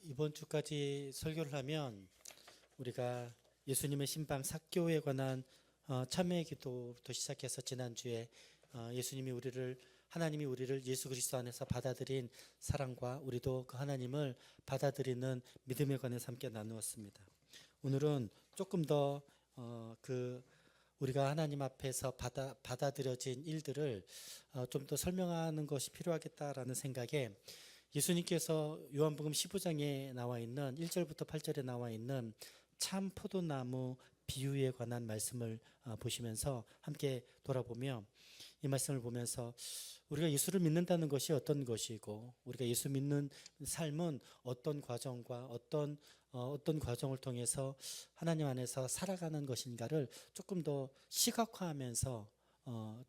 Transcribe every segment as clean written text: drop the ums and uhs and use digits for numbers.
이번 주까지 설교를 하면 우리가 예수님의 신방 사교에 관한 참회의 기도부터 시작해서 지난주에 하나님이 우리를 예수 그리스도 안에서 받아들인 사랑과 우리도 그 하나님을 받아들이는 믿음에 관해서 함께 나누었습니다. 오늘은 조금 더 우리가 하나님 앞에서 받아들여진 일들을 좀 더 설명하는 것이 필요하겠다라는 생각에 예수님께서 요한복음 15장에 나와 있는 1절부터 8절에 나와 있는 참 포도나무 비유에 관한 말씀을 보시면서 함께 돌아보며 이 말씀을 보면서 우리가 예수를 믿는다는 것이 어떤 것이고 우리가 예수 믿는 삶은 어떤 과정과 어떤 과정을 통해서 하나님 안에서 살아가는 것인가를 조금 더 시각화하면서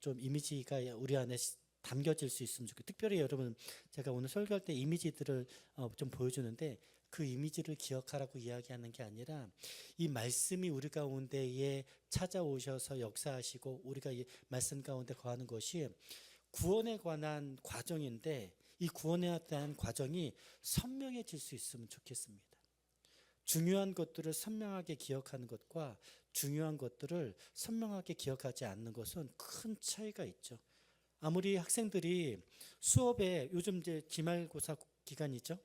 좀 이미지가 우리 안에 담겨질 수 있으면 좋겠어요. 특별히 여러분, 제가 오늘 설교할 때 이미지들을 좀 보여주는데 그 이미지를 기억하라고 이야기하는 게 아니라 이 말씀이 우리 가운데에 찾아오셔서 역사하시고 우리가 이 말씀 가운데 거하는 것이 구원에 관한 과정인데 이 구원에 대한 과정이 선명해질 수 있으면 좋겠습니다. 중요한 것들을 선명하게 기억하는 것과 중요한 것들을 선명하게 기억하지 않는 것은 큰 차이가 있죠. 아무리 학생들이 수업에 요즘 이제 기말고사 기간이죠.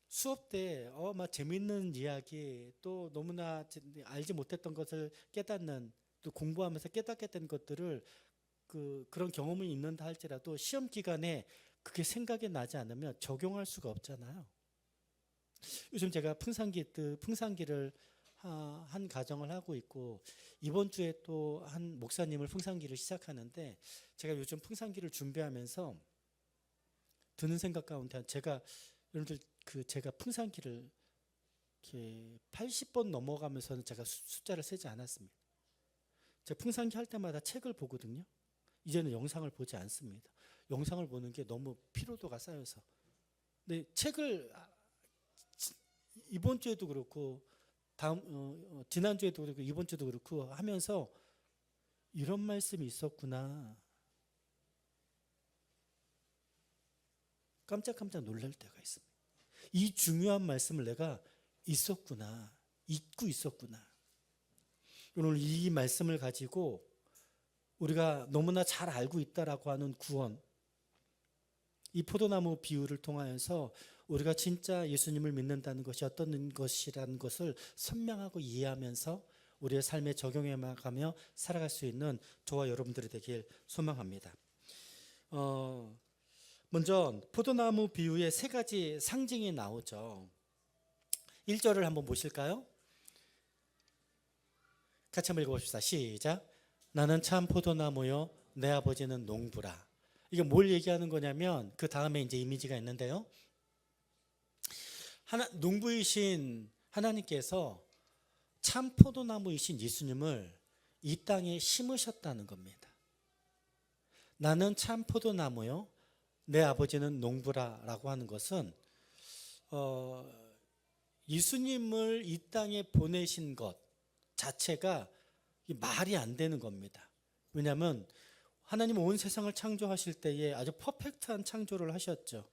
수업 때 막 재밌는 이야기 또 너무나 알지 못했던 것을 깨닫는 또 공부하면서 깨닫게 된 것들을 그런 경험이 있는다 할지라도 시험 기간에 그게 생각이 나지 않으면 적용할 수가 없잖아요. 요즘 제가 풍산기를 한 가정을 하고 있고 이번 주에 또 한 목사님을 풍산기를 시작하는데 제가 요즘 풍산기를 준비하면서 드는 생각 가운데 여러분들 제가 풍산기를 이렇게 80번 넘어가면서는 제가 숫자를 세지 않았습니다. 제가 풍산기 할 때마다 책을 보거든요. 이제는 영상을 보지 않습니다. 영상을 보는 게 너무 피로도가 쌓여서. 근데 책을 이번 주에도 그렇고 지난주에도 그렇고 이번 주도 그렇고 하면서 이런 말씀이 있었구나. 깜짝깜짝 놀랄 때가 있습니다. 이 중요한 말씀을 내가 잊고 있었구나. 오늘 이 말씀을 가지고 우리가 너무나 잘 알고 있다라고 하는 구원, 이 포도나무 비유를 통하여서 우리가 진짜 예수님을 믿는다는 것이 어떤 것이라는 것을 선명하고 이해하면서 우리의 삶에 적용해 가며 살아갈 수 있는 저와 여러분들이 되길 소망합니다. 먼저 포도나무 비유의 세 가지 상징이 나오죠. 1절을 한번 보실까요? 같이 한번 읽어봅시다. 시작. 나는 참 포도나무요 내 아버지는 농부라. 이게 뭘 얘기하는 거냐면 그 다음에 이제 이미지가 있는데요. 농부이신 하나님께서 참 포도나무이신 예수님을 이 땅에 심으셨다는 겁니다. 나는 참 포도나무요 내 아버지는 농부라라고 하는 것은 예수님을 이 땅에 보내신 것 자체가 말이 안 되는 겁니다. 왜냐하면 하나님은 온 세상을 창조하실 때에 아주 퍼펙트한 창조를 하셨죠.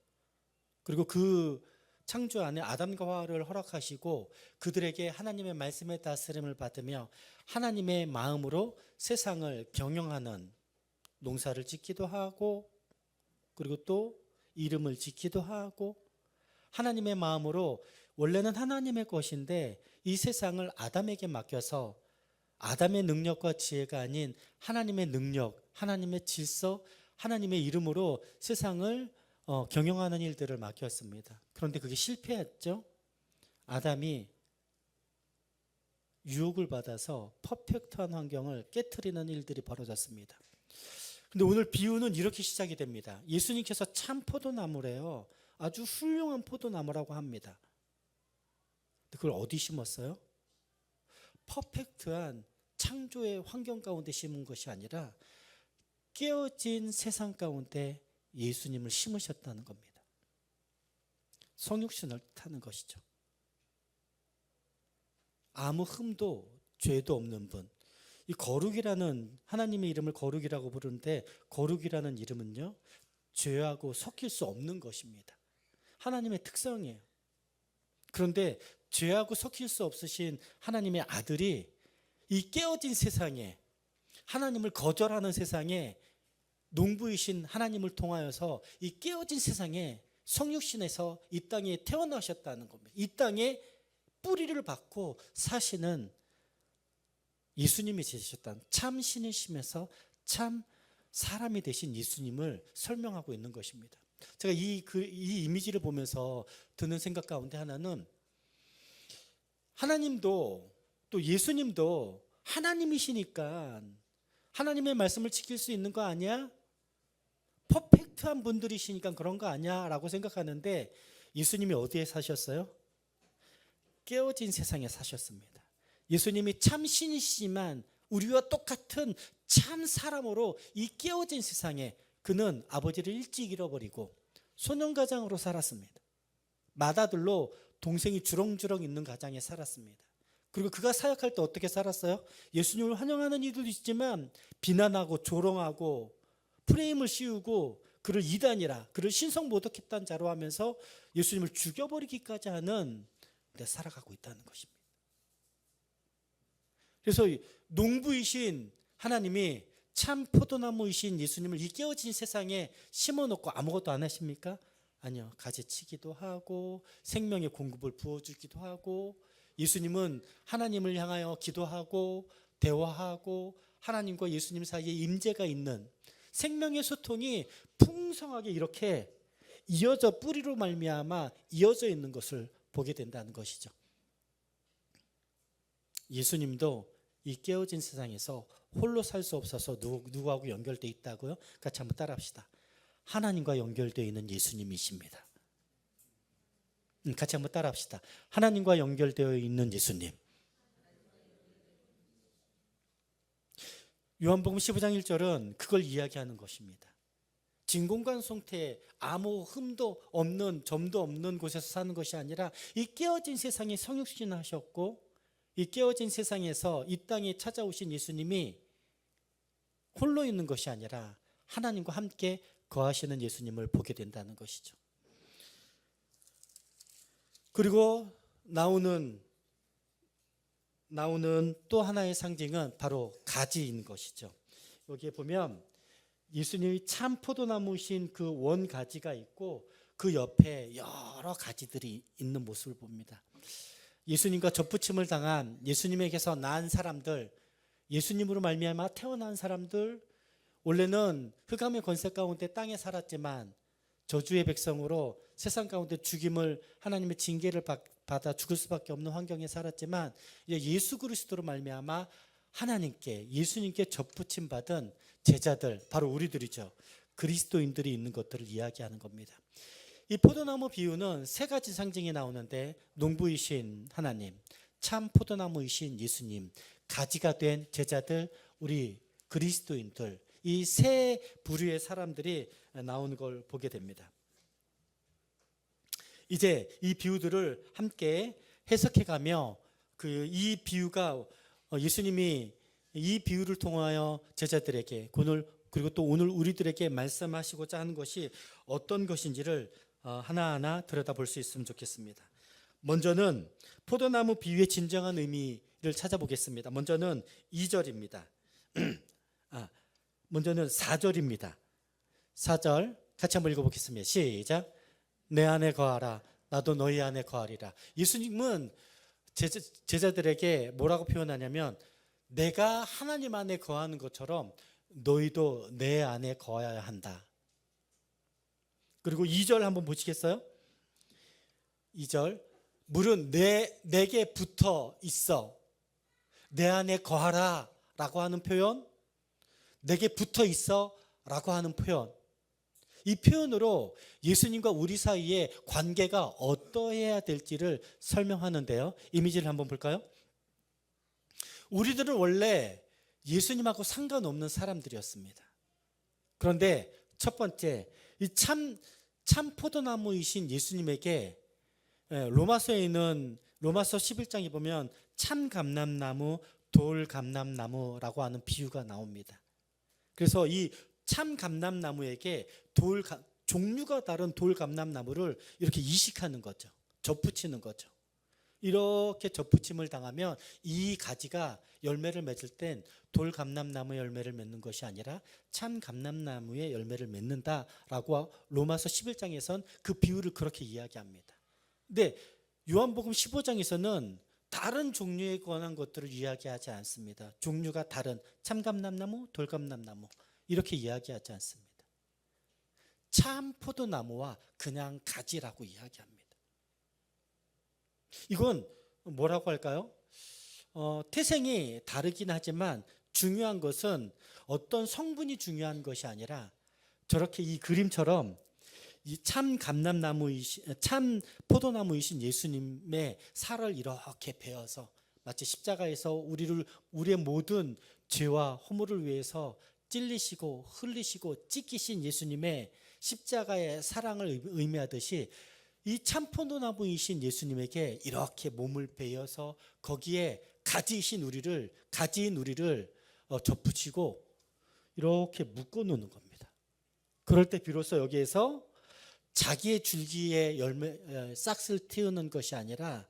그리고 그 창조 안에 아담과 하와를 허락하시고 그들에게 하나님의 말씀의 다스림을 받으며 하나님의 마음으로 세상을 경영하는 농사를 짓기도 하고 그리고 또 이름을 짓기도 하고 하나님의 마음으로 원래는 하나님의 것인데 이 세상을 아담에게 맡겨서 아담의 능력과 지혜가 아닌 하나님의 능력, 하나님의 질서, 하나님의 이름으로 세상을 경영하는 일들을 맡겼습니다. 그런데 그게 실패했죠. 아담이 유혹을 받아서 퍼펙트한 환경을 깨트리는 일들이 벌어졌습니다. 근데 오늘 비유는 이렇게 시작이 됩니다. 예수님께서 참 포도나무래요. 아주 훌륭한 포도나무라고 합니다. 그걸 어디 심었어요? 퍼펙트한 창조의 환경 가운데 심은 것이 아니라 깨어진 세상 가운데 예수님을 심으셨다는 겁니다. 성육신을 타는 것이죠. 아무 흠도 죄도 없는 분. 이 거룩이라는 하나님의 이름을 거룩이라고 부르는데 거룩이라는 이름은요 죄하고 섞일 수 없는 것입니다. 하나님의 특성이에요. 그런데 죄하고 섞일 수 없으신 하나님의 아들이 이 깨어진 세상에, 하나님을 거절하는 세상에 농부이신 하나님을 통하여서 이 깨어진 세상에 성육신에서 이 땅에 태어나셨다는 겁니다. 이 땅에 뿌리를 받고 사시는 예수님이 되셨다는, 참 신이시면서 참 사람이 되신 예수님을 설명하고 있는 것입니다. 제가 이 이미지를 보면서 드는 생각 가운데 하나는, 하나님도 또 예수님도 하나님이시니까 하나님의 말씀을 지킬 수 있는 거 아니야? 퍼펙트한 분들이시니까 그런 거 아니야? 라고 생각하는데, 예수님이 어디에 사셨어요? 깨어진 세상에 사셨습니다. 예수님이 참 신이시지만 우리와 똑같은 참 사람으로 이 깨어진 세상에 그는 아버지를 일찍 잃어버리고 소년가장으로 살았습니다. 맏아들로 동생이 주렁주렁 있는 가장에 살았습니다. 그리고 그가 사역할 때 어떻게 살았어요? 예수님을 환영하는 이들도 있지만 비난하고 조롱하고 프레임을 씌우고 그를 이단이라, 그를 신성모독했다는 자로 하면서 예수님을 죽여버리기까지 하는 데 살아가고 있다는 것입니다. 그래서 농부이신 하나님이 참 포도나무이신 예수님을 이 깨어진 세상에 심어놓고 아무것도 안 하십니까? 아니요. 가지치기도 하고 생명의 공급을 부어주기도 하고, 예수님은 하나님을 향하여 기도하고 대화하고 하나님과 예수님 사이에 임재가 있는 생명의 소통이 풍성하게 이렇게 이어져, 뿌리로 말미암아 이어져 있는 것을 보게 된다는 것이죠. 예수님도 이 깨어진 세상에서 홀로 살 수 없어서 누구하고 연결되어 있다고요? 같이 한번 따라합시다. 하나님과 연결되어 있는 예수님이십니다. 같이 한번 따라합시다. 하나님과 연결되어 있는 예수님. 요한복음 15장 1절은 그걸 이야기하는 것입니다. 진공관 상태에 아무 흠도 없는, 점도 없는 곳에서 사는 것이 아니라 이 깨어진 세상에 성육신하셨고, 이 깨어진 세상에서 이 땅에 찾아오신 예수님이 홀로 있는 것이 아니라 하나님과 함께 거하시는 예수님을 보게 된다는 것이죠. 그리고 나오는 또 하나의 상징은 바로 가지인 것이죠. 여기에 보면 예수님이 참 포도나무신 그 원 가지가 있고 그 옆에 여러 가지들이 있는 모습을 봅니다. 예수님과 접붙임을 당한, 예수님에게서 난 사람들, 예수님으로 말미암아 태어난 사람들, 원래는 흑암의 권세 가운데 땅에 살았지만 저주의 백성으로 세상 가운데 죽임을, 하나님의 징계를 받아 죽을 수밖에 없는 환경에 살았지만 예수 그리스도로 말미암아 하나님께, 예수님께 접붙임 받은 제자들, 바로 우리들이죠. 그리스도인들이 있는 것들을 이야기하는 겁니다. 이 포도나무 비유는 세 가지 상징이 나오는데, 농부이신 하나님, 참 포도나무이신 예수님, 가지가 된 제자들, 우리 그리스도인들, 이 세 부류의 사람들이 나오는 걸 보게 됩니다. 이제 이 비유들을 함께 해석해가며 이 비유가 예수님이 이 비유를 통하여 제자들에게 그리고 또 오늘 우리들에게 말씀하시고자 하는 것이 어떤 것인지를 하나하나 들여다볼 수 있으면 좋겠습니다. 먼저는 포도나무 비유의 진정한 의미를 찾아보겠습니다. 먼저는 2절입니다. 먼저는 4절입니다. 4절 같이 한번 읽어보겠습니다. 시작. 내 안에 거하라, 나도 너희 안에 거하리라. 예수님은 제자들에게 뭐라고 표현하냐면, 내가 하나님 안에 거하는 것처럼 너희도 내 안에 거해야 한다. 그리고 2절 한번 보시겠어요? 2절, 물은 내게 붙어 있어 내 안에 거하라 라고 하는 표현, 내게 붙어 있어 라고 하는 표현, 이 표현으로 예수님과 우리 사이의 관계가 어떠해야 될지를 설명하는데요. 이미지를 한번 볼까요? 우리들은 원래 예수님하고 상관없는 사람들이었습니다. 그런데 첫 번째, 이 참 포도나무이신 예수님에게 로마서에 있는 로마서 11장에 보면 참 감람나무, 돌 감람나무라고 하는 비유가 나옵니다. 그래서 이 참 감람나무에게 종류가 다른 돌감람나무를 이렇게 이식하는 거죠. 접붙이는 거죠. 이렇게 접붙임을 당하면 이 가지가 열매를 맺을 땐 돌감람나무의 열매를 맺는 것이 아니라 참감람나무의 열매를 맺는다라고 로마서 11장에선 그 비유를 그렇게 이야기합니다. 근데 요한복음 15장에서는 다른 종류에 관한 것들을 이야기하지 않습니다. 종류가 다른 참감람나무, 돌감람나무 이렇게 이야기하지 않습니다. 참 포도나무와 그냥 가지라고 이야기합니다. 이건 뭐라고 할까요? 태생이 다르긴 하지만 중요한 것은 어떤 성분이 중요한 것이 아니라 저렇게 이 그림처럼 이 참 포도나무이신 예수님의 살을 이렇게 베어서 마치 십자가에서 우리의 모든 죄와 허물을 위해서 찔리시고 흘리시고 찢기신 예수님의 십자가의 사랑을 의미하듯이 이 참 포도나무이신 예수님에게 이렇게 몸을 베어서 거기에 가지인 우리를 접붙이고 이렇게 묶어 놓는 겁니다. 그럴 때 비로소 여기에서 자기의 줄기에 싹을 틔우는 것이 아니라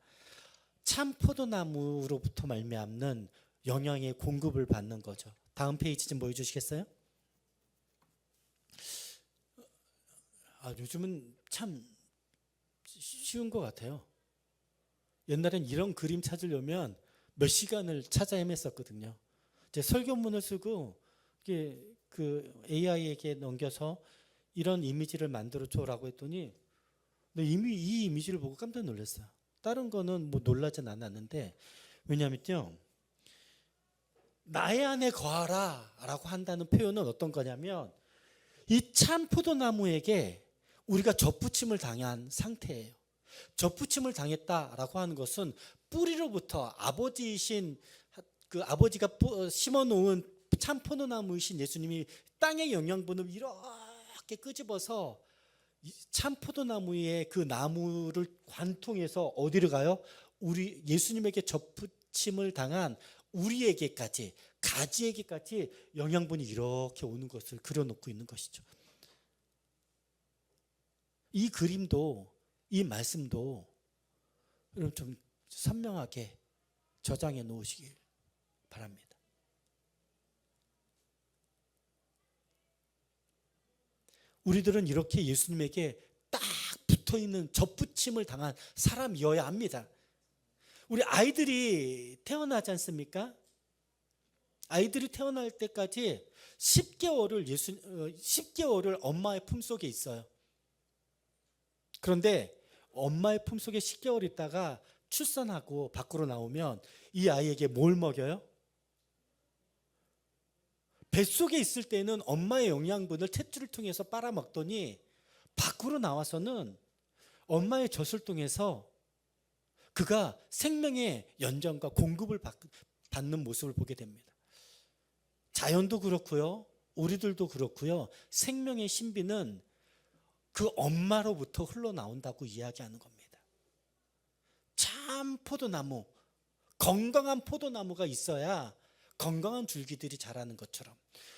참 포도나무로부터 말미암는 영양의 공급을 받는 거죠. 다음 페이지 좀 보여주시겠어요? 요즘은 참 쉬운 것 같아요. 옛날엔 이런 그림 찾으려면 몇 시간을 찾아 헤맸었거든요. 이제 설교문을 쓰고 그 AI에게 넘겨서 이런 이미지를 만들어줘라고 했더니 이미 이 이미지를 보고 깜짝 놀랐어요. 다른 거는 뭐 놀라진 않았는데 왜냐면요. 나의 안에 거하라 라고 한다는 표현은 어떤 거냐면 이 참 포도나무에게 우리가 접붙임을 당한 상태예요. 접붙임을 당했다라고 하는 것은 뿌리로부터 아버지가 심어놓은 참 포도나무이신 예수님이 땅의 영양분을 이렇게 끄집어서 참 포도나무의 그 나무를 관통해서 어디로 가요? 우리 예수님에게 접붙임을 당한 우리에게까지 가지에게까지 영양분이 이렇게 오는 것을 그려놓고 있는 것이죠. 이 그림도 이 말씀도 여러분 좀 선명하게 저장해 놓으시길 바랍니다. 우리들은 이렇게 예수님에게 딱 붙어있는 접붙임을 당한 사람이어야 합니다. 우리 아이들이 태어나지 않습니까? 아이들이 태어날 때까지 10개월을 엄마의 품속에 있어요. 그런데 엄마의 품속에 10개월 있다가 출산하고 밖으로 나오면 이 아이에게 뭘 먹여요? 뱃속에 있을 때는 엄마의 영양분을 탯줄을 통해서 빨아먹더니 밖으로 나와서는 엄마의 젖을 통해서 그가 생명의 연장과 공급을 받는 모습을 보게 됩니다. 자연도 그렇고요. 우리들도 그렇고요. 생명의 신비는 그 엄마로부터 흘러나온다고 이야기하는 겁니다. 참 포도나무, 건강한 포도나무가 있어야 건강한 줄기들이 자라는 것처럼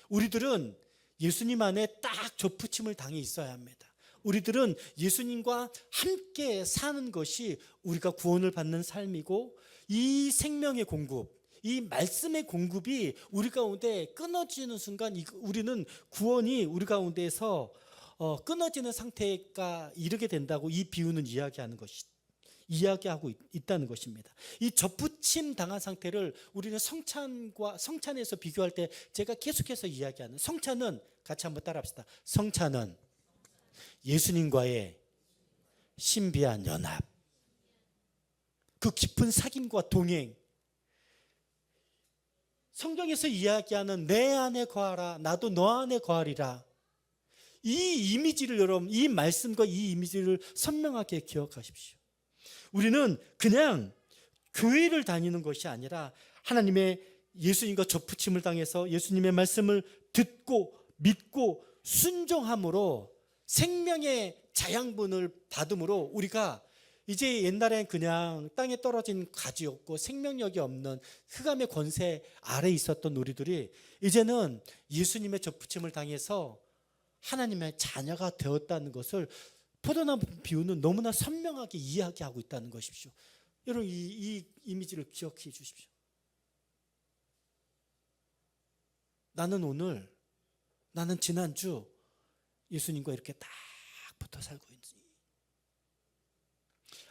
우리들은 예수님 안에 딱 접붙임을 당해 있어야 합니다. 우리들은 예수님과 함께 사는 것이 우리가 구원을 받는 삶이고 이 생명의 공급, 이 말씀의 공급이 우리 가운데 끊어지는 순간 우리는 구원이 우리 가운데에서 끊어지는 상태가 이르게 된다고 이 비유는 이야기하고 있다는 것입니다. 이 접붙임 당한 상태를 우리는 성찬에서 비교할 때 제가 계속해서 이야기하는 성찬은 같이 한번 따라합시다. 성찬은 예수님과의 신비한 연합, 그 깊은 사귐과 동행, 성경에서 이야기하는 내 안에 거하라 나도 너 안에 거하리라. 이 이미지를 여러분, 이 말씀과 이 이미지를 선명하게 기억하십시오. 우리는 그냥 교회를 다니는 것이 아니라 하나님의 예수님과 접붙임을 당해서 예수님의 말씀을 듣고 믿고 순종함으로 생명의 자양분을 받음으로 우리가 이제 옛날엔 그냥 땅에 떨어진 가지였고 생명력이 없는 흑암의 권세 아래 있었던 우리들이 이제는 예수님의 접붙임을 당해서 하나님의 자녀가 되었다는 것을 포도나무 비유는 너무나 선명하게 이야기하고 있다는 것이십시오. 여러분 이 이미지를 기억해 주십시오. 나는 지난주 예수님과 이렇게 딱 붙어 살고 있는.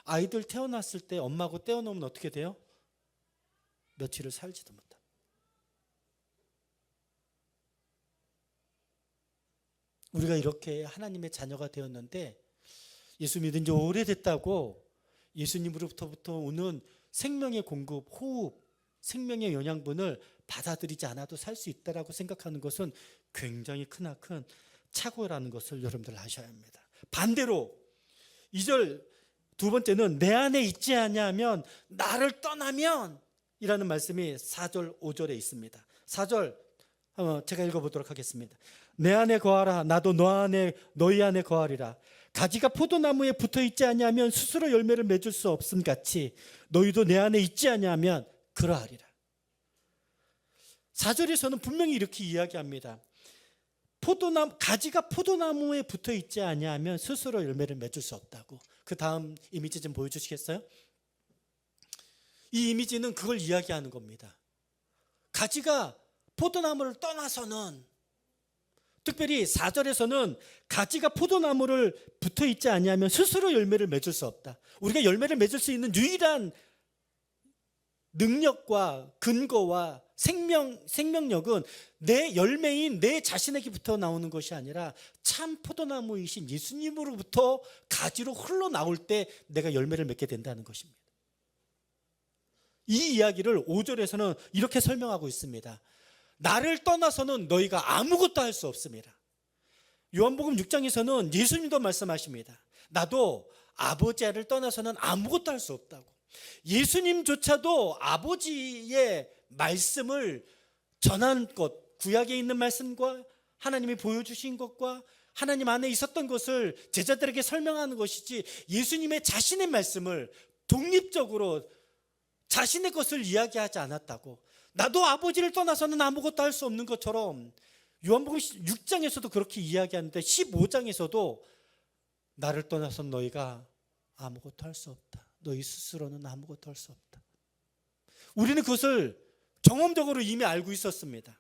아이들 태어났을 때 엄마하고 떼어놓으면 어떻게 돼요? 며칠을 살지도 못합니다. 우리가 이렇게 하나님의 자녀가 되었는데 예수 믿은 지 오래됐다고 예수님으로부터 오는 생명의 공급, 호흡, 생명의 영양분을 받아들이지 않아도 살 수 있다라고 생각하는 것은 굉장히 크나큰 착오라는 것을 여러분들 아셔야 합니다. 반대로 2절 두 번째는 내 안에 있지 아니하면 나를 떠나면 이라는 말씀이 4절 5절에 있습니다. 4절 제가 읽어보도록 하겠습니다. 내 안에 거하라 나도 너희 안에 거하리라. 가지가 포도나무에 붙어있지 아니하면 스스로 열매를 맺을 수 없음 같이 너희도 내 안에 있지 아니하면 그러하리라. 4절에서는 분명히 이렇게 이야기합니다. 가지가 포도나무에 붙어있지 아니하면 스스로 열매를 맺을 수 없다고. 그 다음 이미지 좀 보여주시겠어요? 이 이미지는 그걸 이야기하는 겁니다. 가지가 포도나무를 떠나서는, 특별히 4절에서는 가지가 포도나무를 붙어있지 아니하면 스스로 열매를 맺을 수 없다. 우리가 열매를 맺을 수 있는 유일한 능력과 근거와 생명력은 내 열매인 내 자신에게부터 나오는 것이 아니라 참 포도나무이신 예수님으로부터 가지로 흘러나올 때 내가 열매를 맺게 된다는 것입니다. 이 이야기를 5절에서는 이렇게 설명하고 있습니다. 나를 떠나서는 너희가 아무것도 할 수 없습니다. 요한복음 6장에서는 예수님도 말씀하십니다. 나도 아버지를 떠나서는 아무것도 할 수 없다고. 예수님조차도 아버지의 말씀을 전한 것, 구약에 있는 말씀과 하나님이 보여주신 것과 하나님 안에 있었던 것을 제자들에게 설명하는 것이지, 예수님의 자신의 말씀을 독립적으로 자신의 것을 이야기하지 않았다고. 나도 아버지를 떠나서는 아무것도 할 수 없는 것처럼 요한복음 6장에서도 그렇게 이야기하는데 15장에서도 나를 떠나서는 너희가 아무것도 할 수 없다. 너희 스스로는 아무것도 할 수 없다. 우리는 그것을 경험적으로 이미 알고 있었습니다.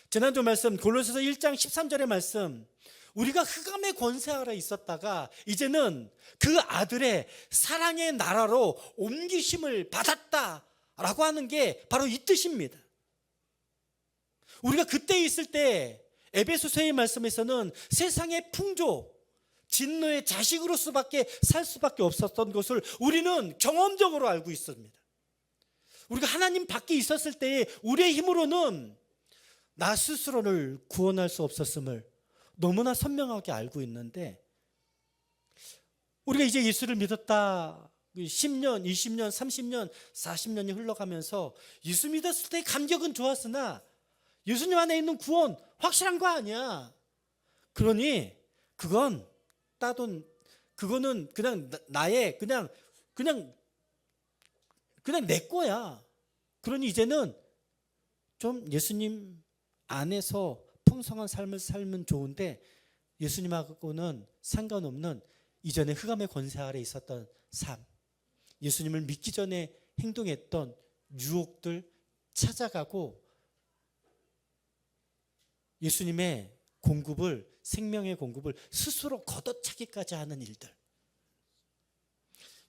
지난주 말씀 골로새서 1장 13절의 말씀, 우리가 흑암의 권세 아래 있었다가 이제는 그 아들의 사랑의 나라로 옮기심을 받았다라고 하는 게 바로 이 뜻입니다. 우리가 그때 있을 때 에베소서의 말씀에서는 세상의 풍조, 진노의 자식으로 살 수밖에 없었던 것을 우리는 경험적으로 알고 있습니다. 우리가 하나님 밖에 있었을 때에 우리의 힘으로는 나 스스로를 구원할 수 없었음을 너무나 선명하게 알고 있는데, 우리가 이제 예수를 믿었다 10년, 20년, 30년, 40년이 흘러가면서 예수 믿었을 때의 감격은 좋았으나 예수님 안에 있는 구원 확실한 거 아니야. 그러니 그거는 그냥 나의 그냥 내 거야. 그러니 이제는 좀 예수님 안에서 풍성한 삶을 살면 좋은데 예수님하고는 상관없는 이전에 흑암의 권세 아래 있었던 삶, 예수님을 믿기 전에 행동했던 유혹들 찾아가고 예수님의 공급을, 생명의 공급을 스스로 걷어차기까지 하는 일들.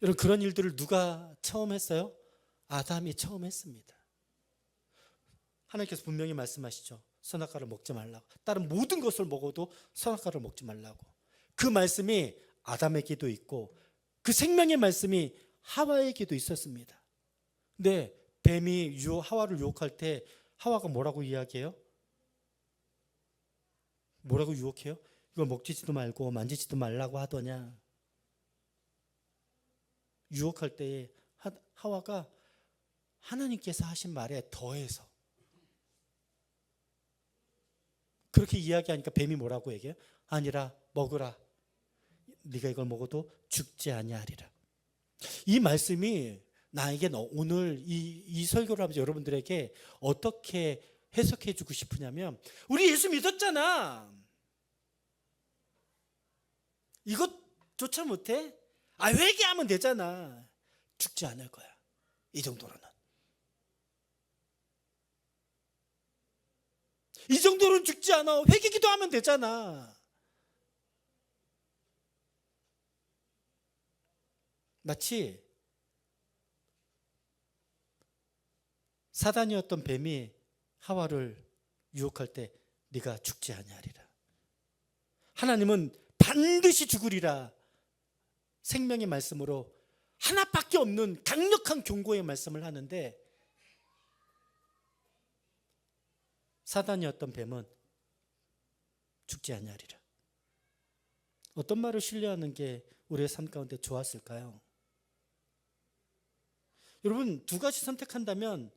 여러분, 그런 일들을 누가 처음 했어요? 아담이 처음 했습니다. 하나님께서 분명히 말씀하시죠. 선악과를 먹지 말라고. 다른 모든 것을 먹어도 선악과를 먹지 말라고. 그 말씀이 아담에게도 있고 그 생명의 말씀이 하와에게도 있었습니다. 근데 뱀이 하와를 유혹할 때 하와가 뭐라고 이야기해요? 뭐라고 유혹해요? 이거 먹지도 말고 만지지도 말라고 하더냐. 유혹할 때에 하와가 하나님께서 하신 말에 더해서 그렇게 이야기하니까 뱀이 뭐라고 얘기해요? 아니라 먹으라. 네가 이걸 먹어도 죽지 아니하리라. 이 말씀이 나에게 오늘 이 설교를 하면서 여러분들에게 어떻게 해석해 주고 싶으냐면, 우리 예수 믿었잖아. 이것조차 못해? 아, 회개하면 되잖아. 죽지 않을 거야. 이 정도로는. 이 정도로는 죽지 않아. 회개 기도하면 되잖아. 마치 사단이었던 뱀이 하와를 유혹할 때 네가 죽지 아니하리라. 하나님은 반드시 죽으리라. 생명의 말씀으로 하나밖에 없는 강력한 경고의 말씀을 하는데, 사단이었던 뱀은 죽지 아니하리라. 어떤 말을 신뢰하는 게 우리의 삶 가운데 좋았을까요? 여러분, 두 가지 선택한다면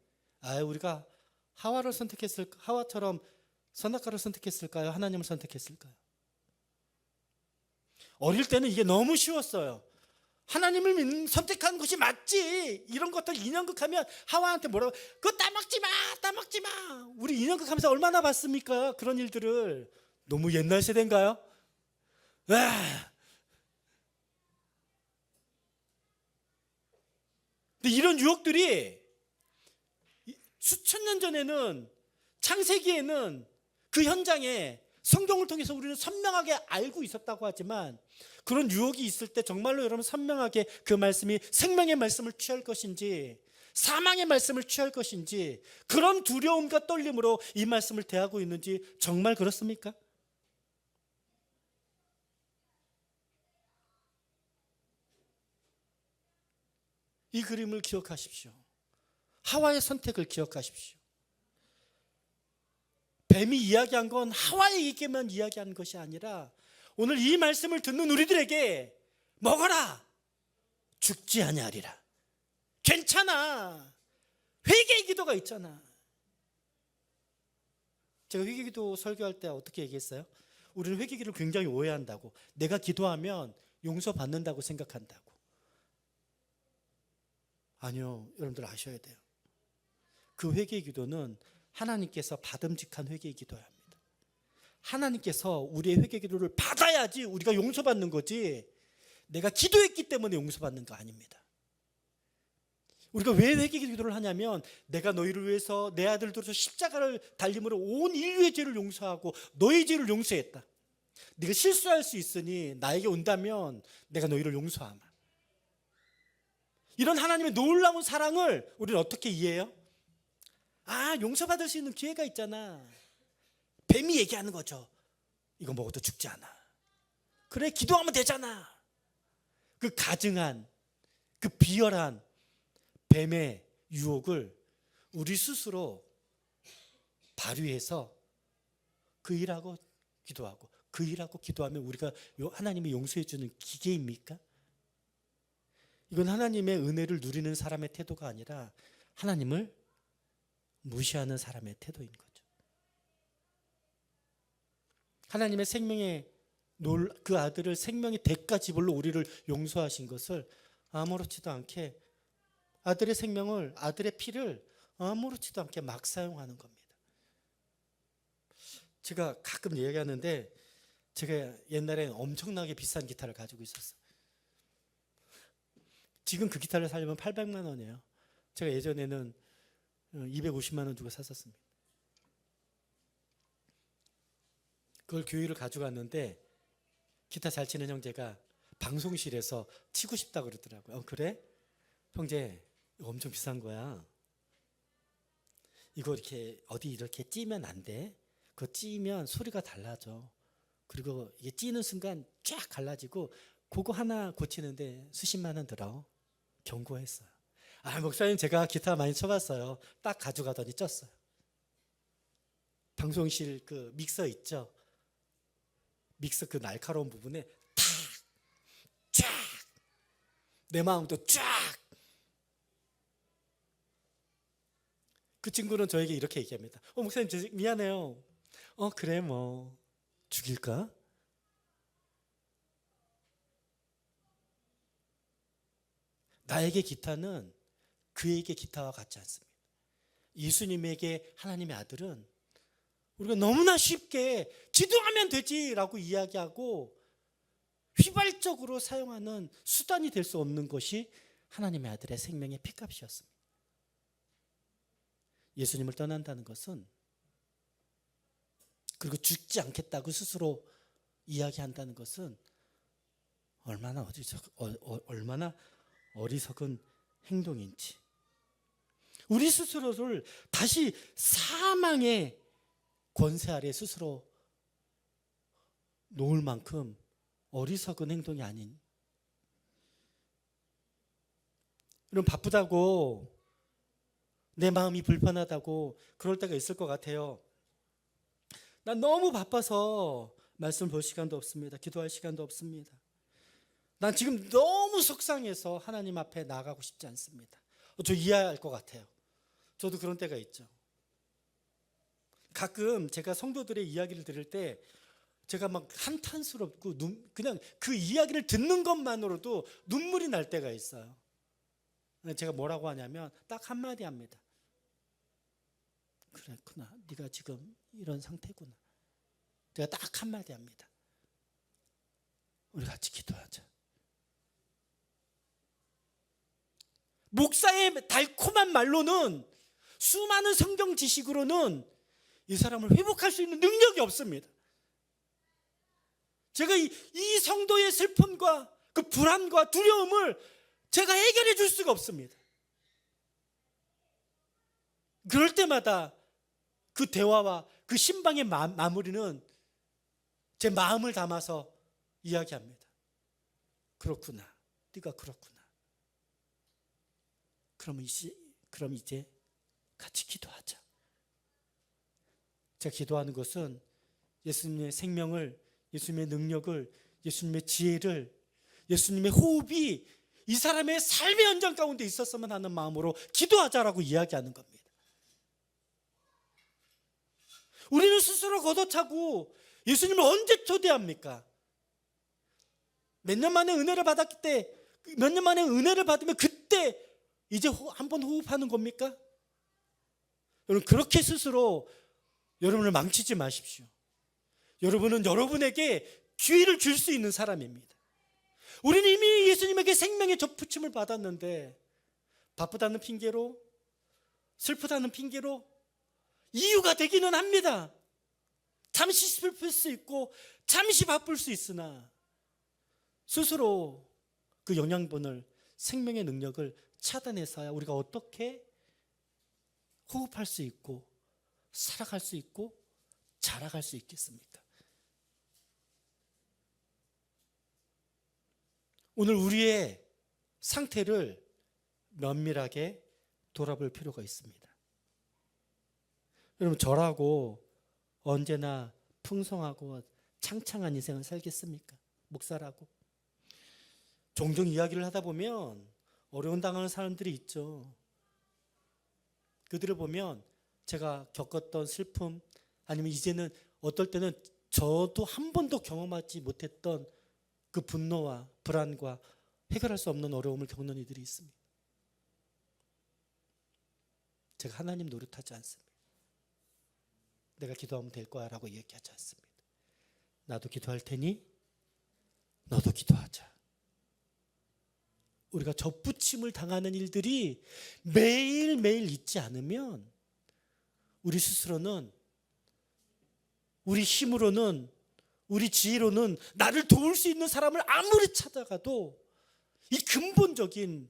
우리가 하와를 선택했을까? 하와처럼 선악과를 선택했을까요? 하나님을 선택했을까요? 어릴 때는 이게 너무 쉬웠어요. 하나님을 선택하는 것이 맞지. 이런 것들 인연극하면 하와한테 뭐라고, 그거 따먹지 마, 따먹지 마. 우리 인연극하면서 얼마나 봤습니까? 그런 일들을. 너무 옛날 세대인가요? 근데 이런 유혹들이 수천 년 전에는, 창세기에는 그 현장에 성경을 통해서 우리는 선명하게 알고 있었다고 하지만, 그런 유혹이 있을 때 정말로 여러분 선명하게 그 말씀이 생명의 말씀을 취할 것인지 사망의 말씀을 취할 것인지, 그런 두려움과 떨림으로 이 말씀을 대하고 있는지 정말 그렇습니까? 이 그림을 기억하십시오. 하와의 선택을 기억하십시오. 뱀이 이야기한 건 하와에게만 이야기한 것이 아니라 오늘 이 말씀을 듣는 우리들에게 먹어라, 죽지 아니하리라. 괜찮아. 회개의 기도가 있잖아. 제가 회개기도 설교할 때 어떻게 얘기했어요? 우리는 회개기를 굉장히 오해한다고. 내가 기도하면 용서받는다고 생각한다고. 아니요, 여러분들 아셔야 돼요. 그 회개의 기도는 하나님께서 받음직한 회개의 기도야 합니다. 하나님께서 우리의 회개 기도를 받아야지 우리가 용서받는 거지, 내가 기도했기 때문에 용서받는 거 아닙니다. 우리가 왜 회개 기도를 하냐면, 내가 너희를 위해서 내 아들들을 십자가를 달림으로 온 인류의 죄를 용서하고 너희 죄를 용서했다. 네가 실수할 수 있으니 나에게 온다면 내가 너희를 용서하마. 이런 하나님의 놀라운 사랑을 우리는 어떻게 이해해요? 용서받을 수 있는 기회가 있잖아. 뱀이 얘기하는 거죠. 이거 먹어도 죽지 않아. 그래, 기도하면 되잖아. 그 가증한, 그 비열한 뱀의 유혹을 우리 스스로 발휘해서 그 일하고 기도하고, 그 일하고 기도하면 우리가 하나님이 용서해 주는 기계입니까? 이건 하나님의 은혜를 누리는 사람의 태도가 아니라 하나님을 무시하는 사람의 태도인 거죠. 하나님의 생명의 그 아들을 생명의 대가 지불로 우리를 용서하신 것을 아무렇지도 않게, 아들의 생명을, 아들의 피를 아무렇지도 않게 막 사용하는 겁니다. 제가 가끔 이야기하는데, 제가 옛날에 엄청나게 비싼 기타를 가지고 있었어요. 지금 그 기타를 사려면 800만 원이에요. 제가 예전에는 250만 원 주고 샀었습니다. 그걸 교회를 가져갔는데 기타 잘 치는 형제가 방송실에서 치고 싶다 그러더라고요. 그래? 형제, 이거 엄청 비싼 거야. 이거 이렇게 어디 이렇게 찌면 안 돼. 그거 찌면 소리가 달라져. 그리고 이게 찌는 순간 쫙 갈라지고, 그거 하나 고치는데 수십만 원 들어. 경고했어요. 목사님, 제가 기타 많이 쳐봤어요. 딱 가져가더니 쪘어요. 방송실 그 믹서 있죠? 믹서 그 날카로운 부분에 탁, 쫙, 내 마음도 쫙. 그 친구는 저에게 이렇게 얘기합니다. 목사님, 미안해요. 그래, 뭐 죽일까? 나에게 기타는 그에게 기타와 같지 않습니다. 예수님에게 하나님의 아들은 우리가 너무나 쉽게 기도하면 되지라고 이야기하고, 휘발적으로 사용하는 수단이 될 수 없는 것이 하나님의 아들의 생명의 피값이었습니다. 예수님을 떠난다는 것은, 그리고 죽지 않겠다고 스스로 이야기한다는 것은 얼마나 어리석은 행동인지, 우리 스스로를 다시 사망의 권세 아래 스스로 놓을 만큼 어리석은 행동이 아닌. 여러분, 바쁘다고, 내 마음이 불편하다고 그럴 때가 있을 것 같아요. 난 너무 바빠서 말씀 볼 시간도 없습니다. 기도할 시간도 없습니다. 난 지금 너무 속상해서 하나님 앞에 나가고 싶지 않습니다. 저 이해할 것 같아요. 저도 그런 때가 있죠. 가끔 제가 성도들의 이야기를 들을 때 제가 막 한탄스럽고 그냥 그 이야기를 듣는 것만으로도 눈물이 날 때가 있어요. 제가 뭐라고 하냐면 딱 한마디 합니다. 그랬구나. 네가 지금 이런 상태구나. 제가 딱 한마디 합니다. 우리 같이 기도하자. 목사의 달콤한 말로는, 수많은 성경 지식으로는 이 사람을 회복할 수 있는 능력이 없습니다. 제가 이 성도의 슬픔과 그 불안과 두려움을 제가 해결해 줄 수가 없습니다. 그럴 때마다 그 대화와 그 신방의 마무리는 제 마음을 담아서 이야기합니다. 그렇구나. 네가 그렇구나. 그럼 이제 같이 기도하자. 제가 기도하는 것은 예수님의 생명을, 예수님의 능력을, 예수님의 지혜를, 예수님의 호흡이 이 사람의 삶의 현장 가운데 있었으면 하는 마음으로 기도하자라고 이야기하는 겁니다. 우리는 스스로 걷어차고 예수님을 언제 초대합니까? 몇 년 만에 은혜를 받았기 때, 몇 년 만에 은혜를 받으면 그때 이제 한번 호흡하는 겁니까? 여러분, 그렇게 스스로 여러분을 망치지 마십시오. 여러분은 여러분에게 기회를 줄 수 있는 사람입니다. 우리는 이미 예수님에게 생명의 접붙임을 받았는데 바쁘다는 핑계로, 슬프다는 핑계로 이유가 되기는 합니다. 잠시 슬플 수 있고 잠시 바쁠 수 있으나 스스로 그 영양분을, 생명의 능력을 차단해서야 우리가 어떻게 호흡할 수 있고 살아갈 수 있고 자라갈 수 있겠습니까? 오늘 우리의 상태를 면밀하게 돌아볼 필요가 있습니다. 여러분, 저라고 언제나 풍성하고 창창한 인생을 살겠습니까? 목사라고. 종종 이야기를 하다 보면 어려운 당하는 사람들이 있죠. 그들을 보면 제가 겪었던 슬픔, 아니면 이제는 어떨 때는 저도 한 번도 경험하지 못했던 그 분노와 불안과 해결할 수 없는 어려움을 겪는 이들이 있습니다. 제가 하나님 노릇하지 않습니다. 내가 기도하면 될 거야 라고 얘기하지 않습니다. 나도 기도할 테니 너도 기도하자. 우리가 접붙임을 당하는 일들이 매일매일 있지 않으면 우리 스스로는, 우리 힘으로는, 우리 지혜로는 나를 도울 수 있는 사람을 아무리 찾아가도 이 근본적인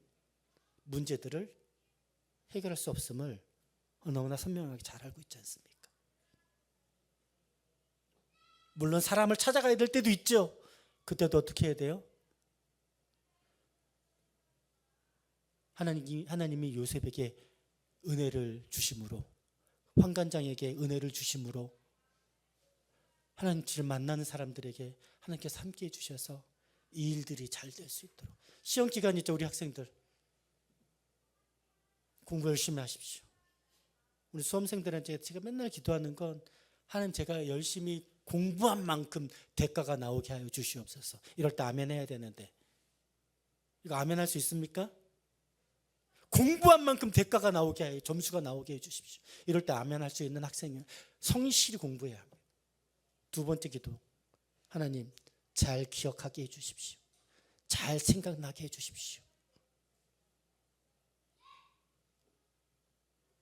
문제들을 해결할 수 없음을 너무나 선명하게 잘 알고 있지 않습니까? 물론 사람을 찾아가야 될 때도 있죠. 그때도 어떻게 해야 돼요? 하나님이 요셉에게 은혜를 주심으로, 환관장에게 은혜를 주심으로, 하나님을 만나는 사람들에게 하나님께서 함께해 주셔서 이 일들이 잘 될 수 있도록. 시험 기간 있죠. 우리 학생들 공부 열심히 하십시오. 우리 수험생들한테 제가 맨날 기도하는 건, 하나님, 제가 열심히 공부한 만큼 대가가 나오게 하여 주시옵소서. 이럴 때 아멘 해야 되는데 이거 아멘 할 수 있습니까? 공부한 만큼 대가가 나오게 하여, 점수가 나오게 해 주십시오. 이럴 때 아멘 할 수 있는 학생은 성실히 공부해야 합니다. 두 번째 기도, 하나님, 잘 기억하게 해주십시오. 잘 생각나게 해주십시오.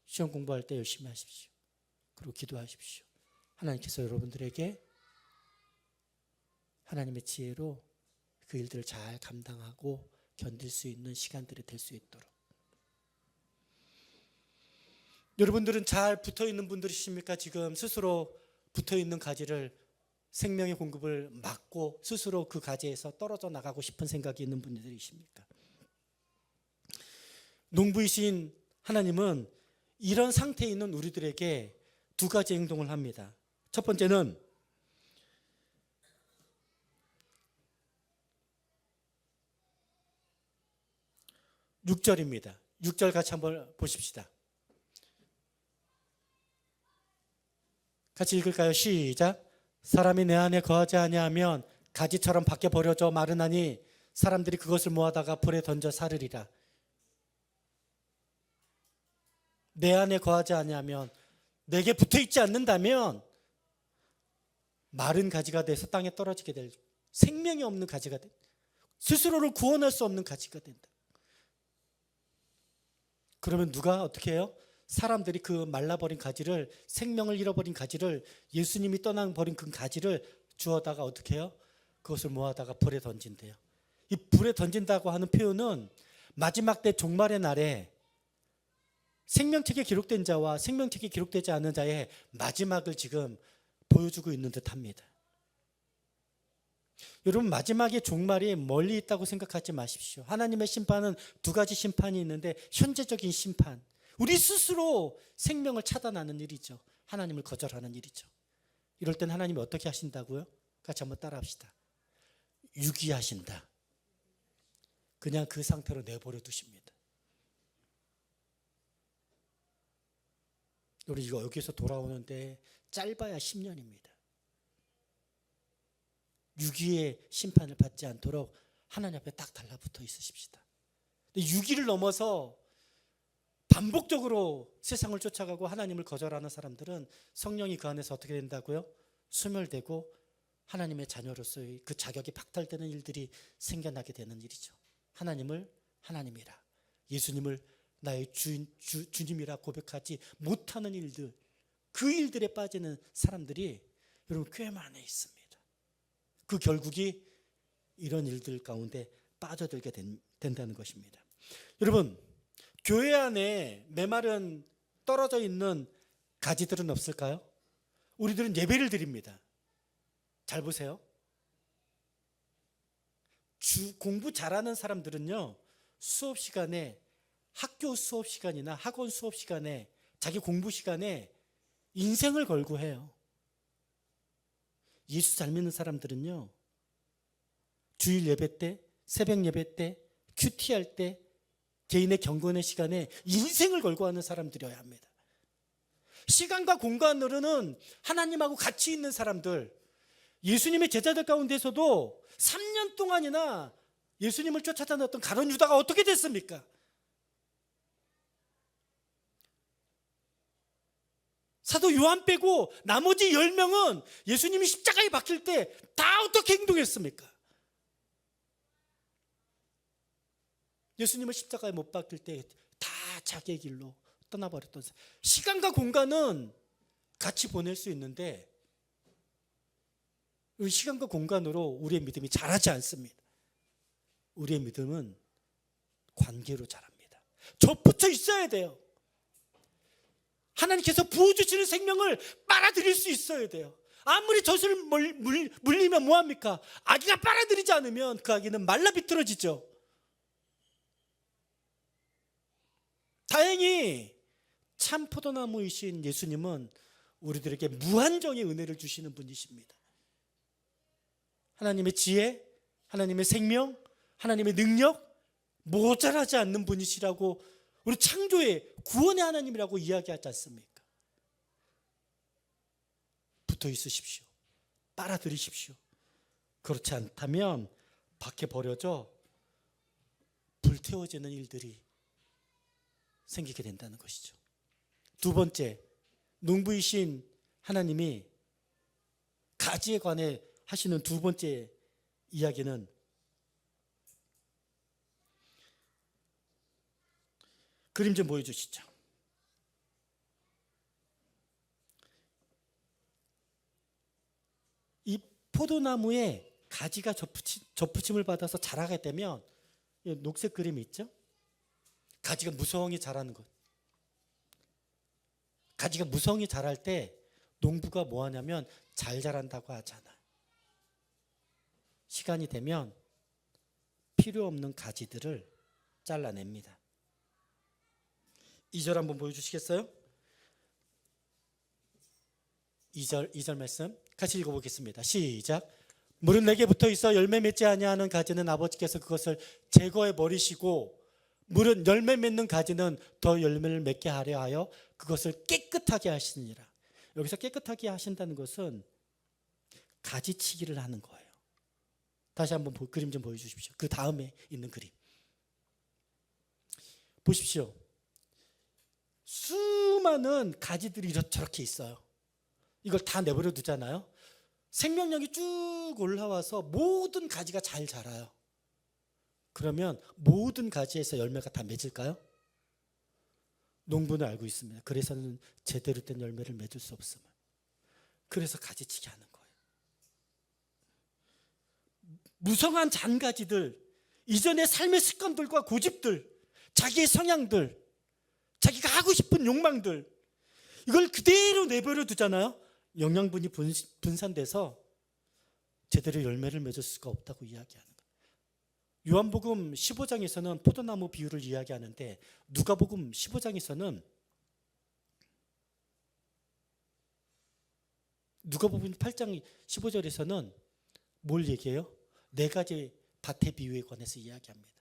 시험 공부할 때 열심히 하십시오. 그리고 기도하십시오. 하나님께서 여러분들에게 하나님의 지혜로 그 일들을 잘 감당하고 견딜 수 있는 시간들이 될 수 있도록. 여러분들은 잘 붙어있는 분들이십니까? 지금 스스로 붙어있는 가지를, 생명의 공급을 막고 스스로 그 가지에서 떨어져 나가고 싶은 생각이 있는 분들이십니까? 농부이신 하나님은 이런 상태에 있는 우리들에게 두 가지 행동을 합니다. 첫 번째는 6절입니다. 6절 같이 한번 보십시다. 같이 읽을까요? 시작. 사람이 내 안에 거하지 아니하면 가지처럼 밖에 버려져 마르나니 사람들이 그것을 모아다가 불에 던져 사르리라. 내 안에 거하지 아니하면, 내게 붙어있지 않는다면 마른 가지가 돼서 땅에 떨어지게 될, 생명이 없는 가지가 된다. 스스로를 구원할 수 없는 가지가 된다. 그러면 누가 어떻게 해요? 사람들이 그 말라버린 가지를, 생명을 잃어버린 가지를, 예수님이 떠나버린 그 가지를 주워다가 어떻게 해요? 그것을 모아다가 불에 던진대요. 이 불에 던진다고 하는 표현은 마지막 때 종말의 날에 생명책에 기록된 자와 생명책에 기록되지 않은 자의 마지막을 지금 보여주고 있는 듯합니다. 여러분, 마지막의 종말이 멀리 있다고 생각하지 마십시오. 하나님의 심판은 두 가지 심판이 있는데, 현재적인 심판, 우리 스스로 생명을 차단하는 일이죠. 하나님을 거절하는 일이죠. 이럴 땐 하나님이 어떻게 하신다고요? 같이 한번 따라합시다. 유기하신다. 그냥 그 상태로 내버려 두십니다. 우리 이거 여기서 돌아오는데 짧아야 10년입니다. 유기의 심판을 받지 않도록 하나님 앞에 딱 달라붙어 있으십시다. 유기를 넘어서 반복적으로 세상을 쫓아가고 하나님을 거절하는 사람들은 성령이 그 안에서 어떻게 된다고요? 소멸되고 하나님의 자녀로서의 그 자격이 박탈되는 일들이 생겨나게 되는 일이죠. 하나님을 하나님이라, 예수님을 나의 주님이라 고백하지 못하는 일들, 그 일들에 빠지는 사람들이 여러분 꽤 많이 있습니다. 그 결국이 이런 일들 가운데 빠져들게 된다는 것입니다. 여러분, 교회 안에 메마른 떨어져 있는 가지들은 없을까요? 우리들은 예배를 드립니다. 잘 보세요. 공부 잘하는 사람들은요, 수업 시간에, 학교 수업 시간이나 학원 수업 시간에, 자기 공부 시간에 인생을 걸고 해요. 예수 잘 믿는 사람들은요, 주일 예배 때, 새벽 예배 때, 큐티 할 때, 개인의 경건의 시간에 인생을 걸고 하는 사람들이어야 합니다. 시간과 공간으로는 하나님하고 같이 있는 사람들, 예수님의 제자들 가운데서도 3년 동안이나 예수님을 쫓아다녔던 가룟 유다가 어떻게 됐습니까? 사도 요한 빼고 나머지 10명은 예수님이 십자가에 박힐 때 다 어떻게 행동했습니까? 예수님을 십자가에 못 박힐 때 다 자기의 길로 떠나버렸던 사람. 시간과 공간은 같이 보낼 수 있는데 시간과 공간으로 우리의 믿음이 자라지 않습니다. 우리의 믿음은 관계로 자랍니다. 접붙여 있어야 돼요. 하나님께서 부어주시는 생명을 빨아들일 수 있어야 돼요. 아무리 젖을 물리면 뭐합니까? 아기가 빨아들이지 않으면 그 아기는 말라 비틀어지죠. 다행히 참 포도나무이신 예수님은 우리들에게 무한정의 은혜를 주시는 분이십니다. 하나님의 지혜, 하나님의 생명, 하나님의 능력, 모자라지 않는 분이시라고 우리 창조의 구원의 하나님이라고 이야기하지 않습니까? 붙어 있으십시오. 빨아들이십시오. 그렇지 않다면 밖에 버려져 불태워지는 일들이 생기게 된다는 것이죠. 두 번째, 농부이신 하나님이 가지에 관해 하시는 두 번째 이야기는 그림 좀 보여주시죠. 이 포도나무에 가지가 접붙임을 받아서 자라게 되면 녹색 그림이 있죠? 가지가 무성히 자라는 것. 가지가 무성히 자랄 때 농부가 뭐 하냐면 잘 자란다고 하잖아. 시간이 되면 필요 없는 가지들을 잘라냅니다. 2절 한번 보여주시겠어요? 2절 말씀 같이 읽어보겠습니다. 시작. 물은 내게 붙어 있어 열매 맺지 아니하는 가지는 아버지께서 그것을 제거해 버리시고 물은 열매 맺는 가지는 더 열매를 맺게 하려 하여 그것을 깨끗하게 하시니라. 여기서 깨끗하게 하신다는 것은 가지치기를 하는 거예요. 다시 한번 그림 좀 보여주십시오. 그 다음에 있는 그림 보십시오. 수많은 가지들이 저렇게 있어요. 이걸 다 내버려 두잖아요. 생명력이 쭉 올라와서 모든 가지가 잘 자라요. 그러면 모든 가지에서 열매가 다 맺을까요? 농부는 알고 있습니다. 그래서는 제대로 된 열매를 맺을 수 없음을. 그래서 가지치기 하는 거예요. 무성한 잔가지들, 이전의 삶의 습관들과 고집들, 자기의 성향들, 자기가 하고 싶은 욕망들, 이걸 그대로 내버려 두잖아요. 영양분이 분산돼서 제대로 열매를 맺을 수가 없다고 이야기하는 거예요. 요한복음 15장에서는 포도나무 비유를 이야기하는데 누가복음 15장에서는 누가복음 8장 15절에서는 뭘 얘기해요? 4가지 밭의 비유에 관해서 이야기합니다.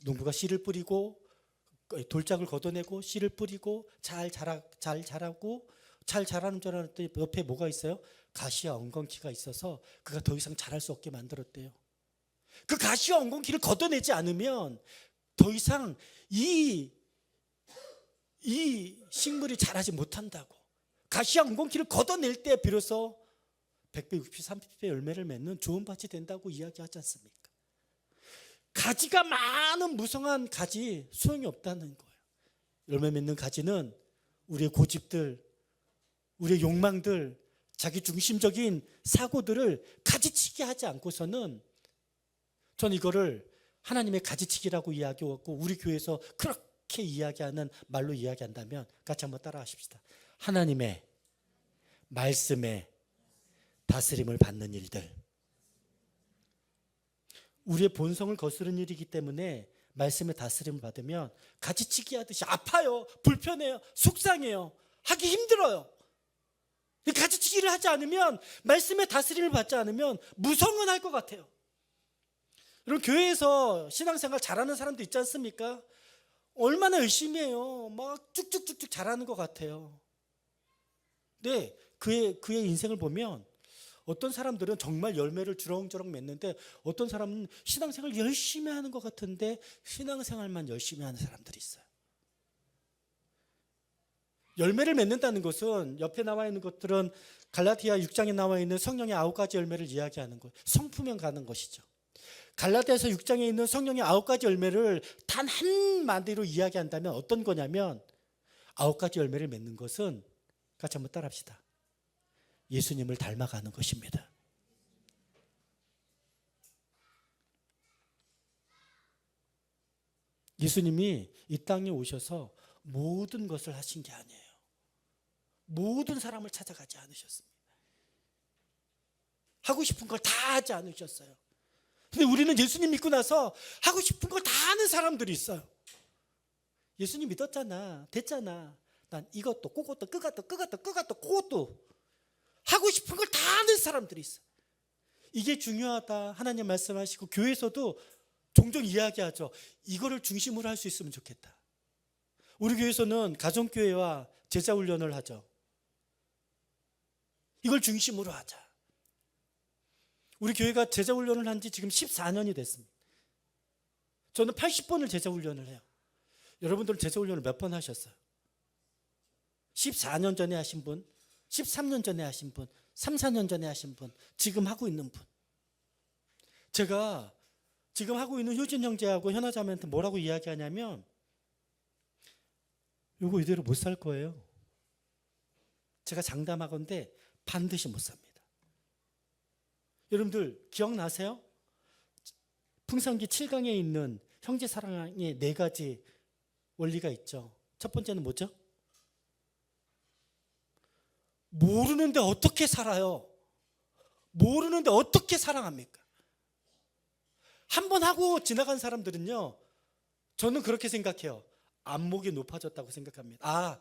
농부가 씨를 뿌리고 돌짝을 걷어내고 씨를 뿌리고 잘 자라고 잘 자라는 줄 알았더니 옆에 뭐가 있어요? 가시와 엉겅퀴가 있어서 그가 더 이상 자랄 수 없게 만들었대요. 그 가시와 엉겅퀴를 걷어내지 않으면 더 이상 이 식물이 자라지 못한다고. 가시와 엉겅퀴를 걷어낼 때 비로소 100배, 60배, 30배 열매를 맺는 좋은 밭이 된다고 이야기하지 않습니까? 가지가 많은 무성한 가지 소용이 없다는 거예요. 열매 맺는 가지는 우리의 고집들, 우리의 욕망들, 자기 중심적인 사고들을 가지치기 하지 않고서는 전 이거를 하나님의 가지치기라고 이야기하고 우리 교회에서 그렇게 이야기하는 말로 이야기한다면 같이 한번 따라 하십시다. 하나님의 말씀에 다스림을 받는 일들. 우리의 본성을 거스르는 일이기 때문에 말씀의 다스림을 받으면 가지치기 하듯이 아파요, 불편해요, 속상해요, 하기 힘들어요. 가지치기를 하지 않으면, 말씀의 다스림을 받지 않으면 무성은할 것 같아요. 여러분, 교회에서 신앙생활 잘하는 사람도 있지 않습니까? 얼마나 열심히 해요. 막 쭉쭉쭉쭉 잘하는 것 같아요. 네, 그의 인생을 보면 어떤 사람들은 정말 열매를 주렁주렁 맺는데 어떤 사람은 신앙생활 열심히 하는 것 같은데 신앙생활만 열심히 하는 사람들이 있어요. 열매를 맺는다는 것은 옆에 나와 있는 것들은 갈라디아 6장에 나와 있는 성령의 9가지 열매를 이야기하는 거예요. 성품형 가는 것이죠. 갈라디아서 6장에 있는 성령의 9가지 열매를 단 한마디로 이야기한다면 어떤 거냐면 9가지 열매를 맺는 것은 같이 한번 따라합시다. 예수님을 닮아가는 것입니다. 예수님이 이 땅에 오셔서 모든 것을 하신 게 아니에요. 모든 사람을 찾아가지 않으셨습니다. 하고 싶은 걸 다 하지 않으셨어요. 근데 우리는 예수님 믿고 나서 하고 싶은 걸 다 하는 사람들이 있어요. 예수님 믿었잖아, 됐잖아, 난 이것도 그것도 그것도 하고 싶은 걸 다 하는 사람들이 있어요. 이게 중요하다. 하나님 말씀하시고 교회에서도 종종 이야기하죠. 이거를 중심으로 할 수 있으면 좋겠다. 우리 교회에서는 가정교회와 제자훈련을 하죠. 이걸 중심으로 하자. 우리 교회가 제자훈련을 한 지 지금 14년이 됐습니다. 저는 80번을 제자훈련을 해요. 여러분들은 제자훈련을 몇 번 하셨어요? 14년 전에 하신 분, 13년 전에 하신 분, 3, 4년 전에 하신 분, 지금 하고 있는 분. 제가 지금 하고 있는 효진 형제하고 현아 자매한테 뭐라고 이야기하냐면 요거 이대로 못 살 거예요. 제가 장담하건대 반드시 못 삽니다. 여러분들 기억나세요? 풍산기 7강에 있는 형제 사랑의 4가지 원리가 있죠. 첫 번째는 뭐죠? 모르는데 어떻게 살아요? 모르는데 어떻게 사랑합니까? 한 번 하고 지나간 사람들은요, 저는 그렇게 생각해요. 안목이 높아졌다고 생각합니다. 아,